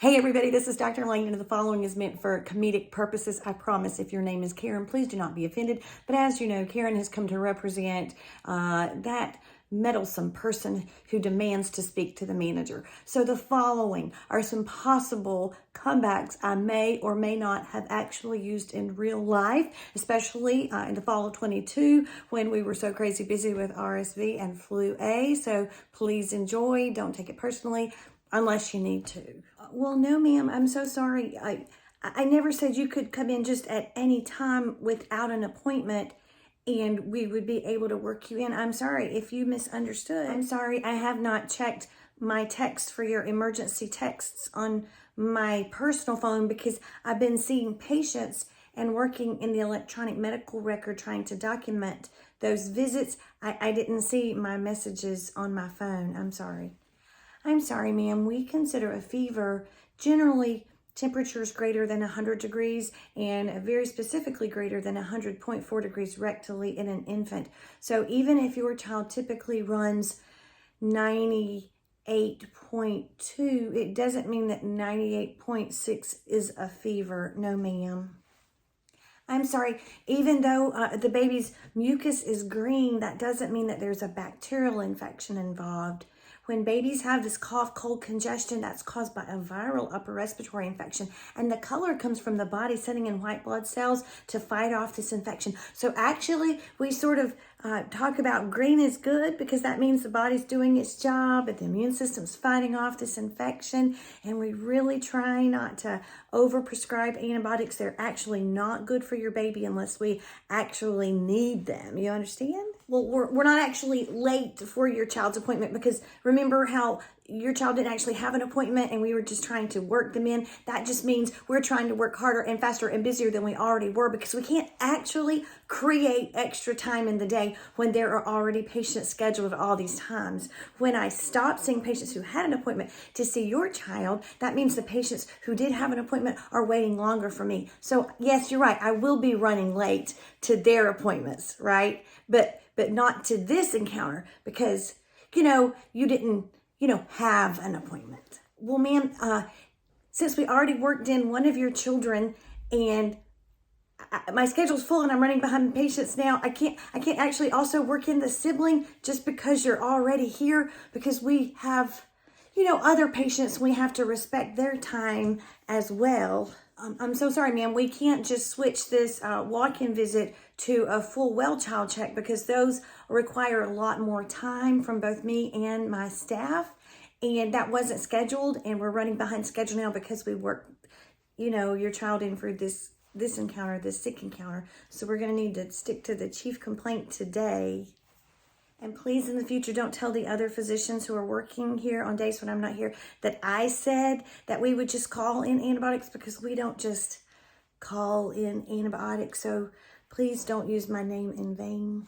Hey everybody, this is Dr. Langdon. The following is meant for comedic purposes. I promise. If your name is Karen, please do not be offended. But as you know, Karen has come to represent that meddlesome person who demands to speak to the manager. So the following are some possible comebacks I may or may not have actually used in real life, especially in the fall of 22 when we were so crazy busy with RSV and flu A. So please enjoy. Don't take it personally. Unless you need to. Well, no, ma'am, I'm so sorry. I never said you could come in just at any time without an appointment and we would be able to work you in. I'm sorry if you misunderstood. I'm sorry, I have not checked my text for your emergency texts on my personal phone because I've been seeing patients and working in the electronic medical record trying to document those visits. I didn't see my messages on my phone. I'm sorry. I'm sorry, ma'am. We consider a fever generally temperatures greater than 100 degrees and very specifically greater than 100.4 degrees rectally in an infant. So even if your child typically runs 98.2, it doesn't mean that 98.6 is a fever. No, ma'am. I'm sorry, even though the baby's mucus is green, that doesn't mean that there's a bacterial infection involved. When babies have this cough, cold, congestion, that's caused by a viral upper respiratory infection. And the color comes from the body sending in white blood cells to fight off this infection. So actually, we sort of talk about green is good because that means the body's doing its job and the immune system's fighting off this infection. And we really try not to overprescribe antibiotics. They're actually not good for your baby unless we actually need them. You understand? Well, we're not actually late for your child's appointment because remember how your child didn't actually have an appointment and we were just trying to work them in. That just means we're trying to work harder and faster and busier than we already were because we can't actually create extra time in the day when there are already patients scheduled at all these times. When I stop seeing patients who had an appointment to see your child, that means the patients who did have an appointment are waiting longer for me. So yes, you're right. I will be running late to their appointments, right? But not to this encounter because, you didn't, have an appointment. Well, ma'am, since we already worked in one of your children and my schedule's full and I'm running behind patients now, I can't actually also work in the sibling just because you're already here because we have, other patients. We have to respect their time as well. I'm so sorry, ma'am. We can't just switch this walk-in visit to a full well child check because those require a lot more time from both me and my staff. And that wasn't scheduled and we're running behind schedule now because we worked, your child in for this encounter, this sick encounter. So we're going to need to stick to the chief complaint today. And please, in the future, don't tell the other physicians who are working here on days when I'm not here that I said that we would just call in antibiotics because we don't just call in antibiotics. So please don't use my name in vain.